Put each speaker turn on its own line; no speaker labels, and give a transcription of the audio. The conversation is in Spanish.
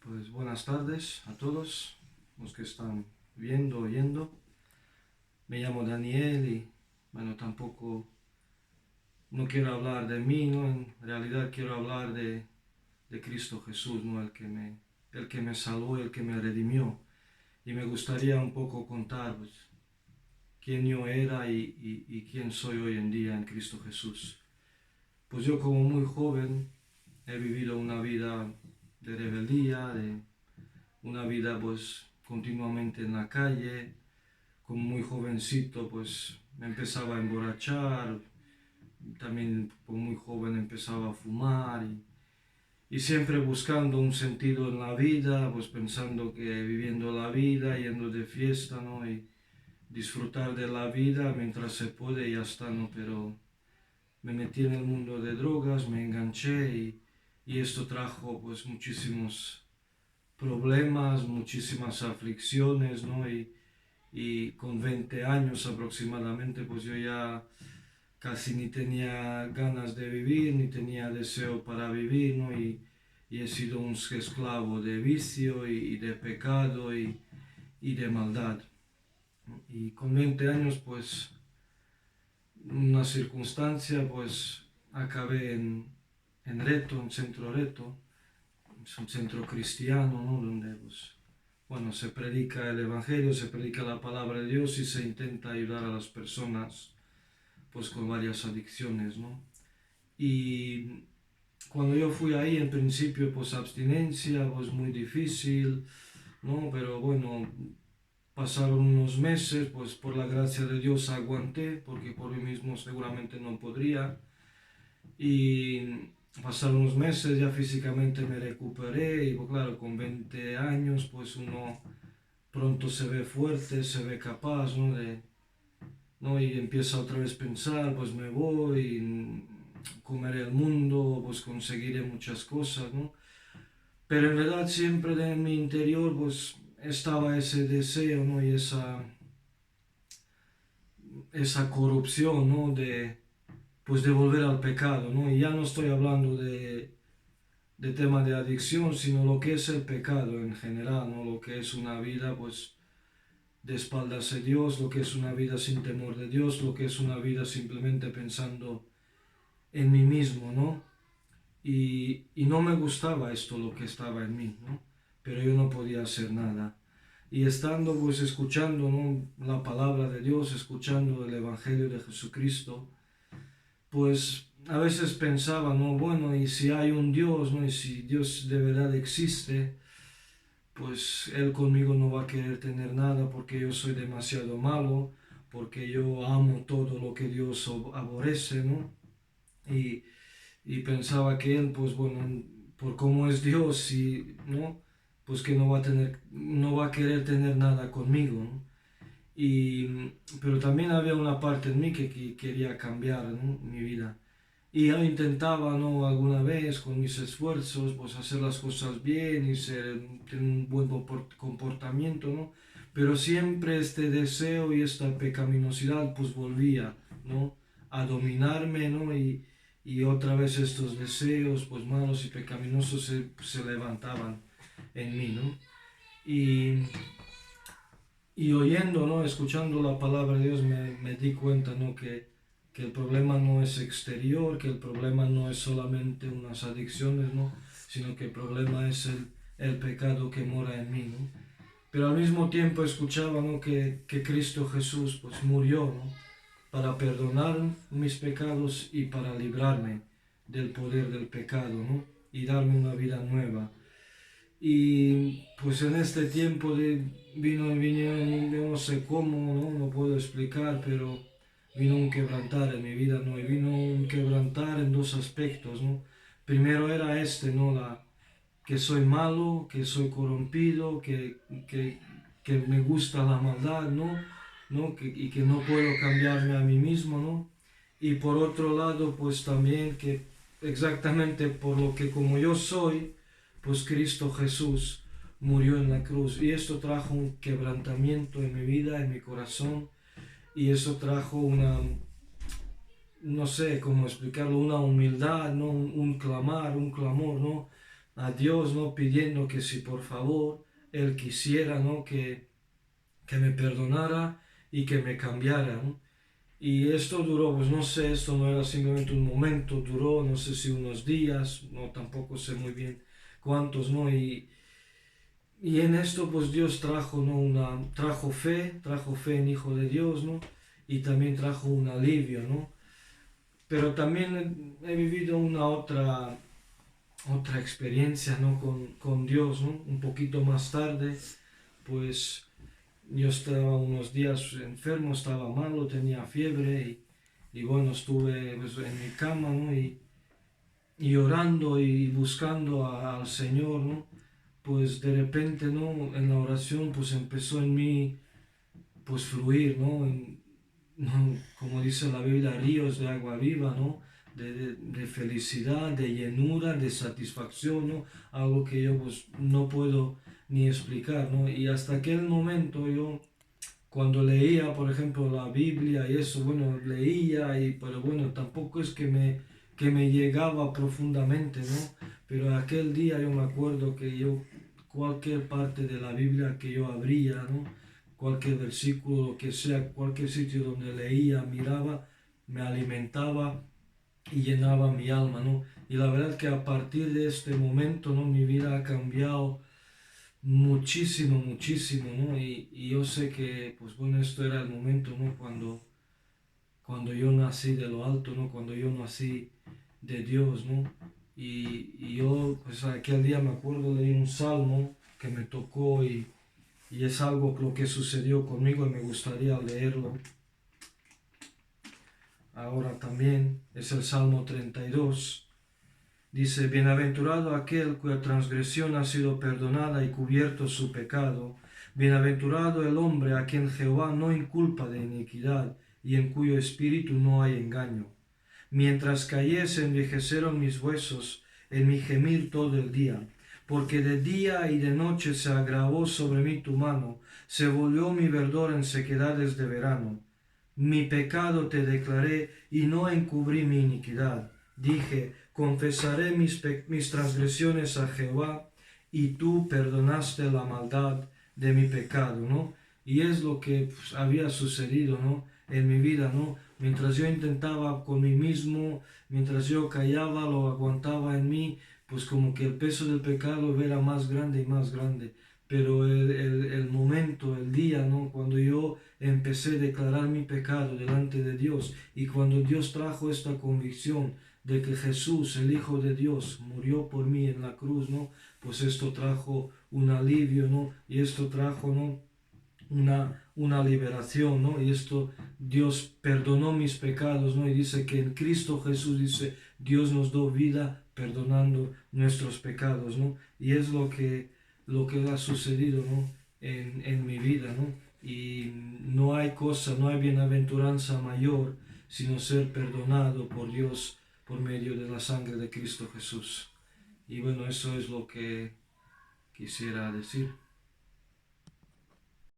Pues buenas tardes a todos los que están viendo, oyendo. Me llamo Daniel y bueno, tampoco no quiero hablar de mí, ¿no? En realidad quiero hablar de Cristo Jesús, ¿no? El que me salvó, el que me redimió. Y me gustaría un poco contar pues, quién yo era y quién soy hoy en día en Cristo Jesús. Pues yo como muy joven he vivido una vida de rebeldía, de una vida pues continuamente en la calle. Como muy jovencito pues me empezaba a emborrachar, también como muy joven empezaba a fumar y siempre buscando un sentido en la vida, pues pensando que viviendo la vida, yendo de fiesta, ¿no? Y disfrutar de la vida mientras se puede y ya está, ¿no? Pero me metí en el mundo de drogas, me enganché y esto trajo pues muchísimos problemas, muchísimas aflicciones, ¿no? Y con 20 años aproximadamente, pues yo ya casi ni tenía ganas de vivir, ni tenía deseo para vivir, ¿no? Y he sido un esclavo de vicio y de pecado y de maldad. Y con 20 años, pues, una circunstancia, pues, acabé en Reto, en Centro Reto. Es un centro cristiano, ¿no? Donde, pues, bueno, se predica el Evangelio, se predica la palabra de Dios y se intenta ayudar a las personas pues con varias adicciones, ¿no? Y cuando yo fui ahí, en principio, pues abstinencia, pues muy difícil, ¿no? Pero bueno, pasaron unos meses, pues por la gracia de Dios aguanté, porque por mí mismo seguramente no podría. Y pasaron unos meses, ya físicamente me recuperé y pues claro, con 20 años, pues uno pronto se ve fuerte, se ve capaz, ¿no? ¿No? Y empieza otra vez a pensar, pues me voy, comeré el mundo, pues conseguiré muchas cosas, ¿no? Pero en verdad siempre en mi interior, pues estaba ese deseo, ¿no? Y esa corrupción, ¿no? Pues de volver al pecado, ¿no? Y ya no estoy hablando de tema de adicción, sino lo que es el pecado en general, ¿no? Lo que es una vida, pues de espaldas a Dios, lo que es una vida sin temor de Dios, lo que es una vida simplemente pensando en mí mismo, ¿no? Y no me gustaba esto, lo que estaba en mí, ¿no? Pero yo no podía hacer nada. Y estando pues escuchando, ¿no? La palabra de Dios, escuchando el Evangelio de Jesucristo, pues a veces pensaba, ¿no? Bueno, y si hay un Dios, ¿no? Y si Dios de verdad existe, pues Él conmigo no va a querer tener nada porque yo soy demasiado malo, porque yo amo todo lo que Dios aborrece, ¿no? Y, y pensaba que Él, pues bueno, por cómo es Dios, y, ¿no? Pues que no va a querer tener nada conmigo, ¿no? Y, pero también había una parte en mí que quería cambiar, ¿no? Mi vida. Y yo intentaba, ¿no? Alguna vez con mis esfuerzos, pues hacer las cosas bien y tener un buen comportamiento, ¿no? Pero siempre este deseo y esta pecaminosidad, pues volvía, ¿no? A dominarme, ¿no? Y otra vez estos deseos, pues malos y pecaminosos se levantaban en mí, ¿no? Y, y oyendo, ¿no? Escuchando la palabra de Dios me di cuenta, ¿no? Que el problema no es exterior, que el problema no es solamente unas adicciones, ¿no? Sino que el problema es el pecado que mora en mí, ¿no? Pero al mismo tiempo escuchaba, ¿no? que Cristo Jesús pues murió, ¿no? Para perdonar mis pecados y para librarme del poder del pecado, ¿no? Y darme una vida nueva. Y pues en este tiempo vinieron, yo no sé cómo, ¿no? No puedo explicar, pero vino un quebrantar en mi vida, ¿no? Y vino un quebrantar en dos aspectos, ¿no? Primero era ¿no? Que soy malo, que soy corrompido, que, que me gusta la maldad, ¿no? ¿No? Y que no puedo cambiarme a mí mismo, ¿no? Y por otro lado, pues también que exactamente por lo que como yo soy, pues Cristo Jesús murió en la cruz. Y esto trajo un quebrantamiento en mi vida, en mi corazón, y eso trajo no sé cómo explicarlo, una humildad, ¿no? Un clamar, un clamor, ¿no? a Dios, ¿no? Pidiendo que si por favor Él quisiera, ¿no? Que me perdonara y que me cambiara, ¿no? Y esto duró, pues no sé, esto no era simplemente un momento, duró no sé si unos días, no tampoco sé muy bien cuántos, ¿no? Y en esto pues Dios trajo, ¿no? Trajo fe en Hijo de Dios, ¿no? Y también trajo un alivio, ¿no? Pero también he vivido una otra experiencia, ¿no? Con Dios, ¿no? Un poquito más tarde, pues yo estaba unos días enfermo, estaba malo, tenía fiebre y bueno, estuve pues, en mi cama, ¿no? Y orando y buscando al Señor, ¿no? Pues de repente, ¿no? En la oración, pues empezó en mí, pues fluir, ¿no? ¿No? Como dice la Biblia, ríos de agua viva, ¿no? De felicidad, de llenura, de satisfacción, ¿no? Algo que yo pues no puedo ni explicar, ¿no? Y hasta aquel momento yo cuando leía, por ejemplo, la Biblia y eso, bueno, leía, pero bueno, tampoco es que me llegaba profundamente, ¿no? Pero aquel día yo me acuerdo que yo, cualquier parte de la Biblia que yo abría, ¿no? Cualquier versículo, que sea, cualquier sitio donde leía, miraba, me alimentaba y llenaba mi alma, ¿no? Y la verdad que a partir de este momento, ¿no? Mi vida ha cambiado muchísimo, muchísimo, ¿no? Y yo sé que, pues bueno, esto era el momento, ¿no? Cuando yo nací de lo alto, ¿no? Cuando yo nací de Dios, ¿no? Y yo, pues aquel día me acuerdo de un salmo que me tocó y es algo lo que sucedió conmigo y me gustaría leerlo ahora también. Es el Salmo 32. Dice, bienaventurado aquel cuya transgresión ha sido perdonada y cubierto su pecado. Bienaventurado el hombre a quien Jehová no inculpa de iniquidad y en cuyo espíritu no hay engaño. Mientras callé se envejecieron mis huesos en mi gemir todo el día, porque de día y de noche se agravó sobre mí tu mano, se volvió mi verdor en sequedades de verano. Mi pecado te declaré y no encubrí mi iniquidad. Dije, confesaré mis transgresiones a Jehová y tú perdonaste la maldad de mi pecado, ¿no? Y es lo que pues, había sucedido, ¿no? En mi vida, ¿no? Mientras yo intentaba con mí mismo, mientras yo callaba, lo aguantaba en mí, pues como que el peso del pecado era más grande y más grande. Pero el momento, el día, ¿no? Cuando yo empecé a declarar mi pecado delante de Dios y cuando Dios trajo esta convicción de que Jesús, el Hijo de Dios, murió por mí en la cruz, ¿no? Pues esto trajo un alivio, ¿no? Y esto trajo, ¿no? Una liberación, ¿no? Y esto, Dios perdonó mis pecados, ¿no? Y dice que en Cristo Jesús, dice, Dios nos dio vida perdonando nuestros pecados, ¿no? Y es lo que ha sucedido, ¿no? En mi vida, ¿no? Y no hay cosa, no hay bienaventuranza mayor sino ser perdonado por Dios por medio de la sangre de Cristo Jesús. Y bueno, eso es lo que quisiera decir.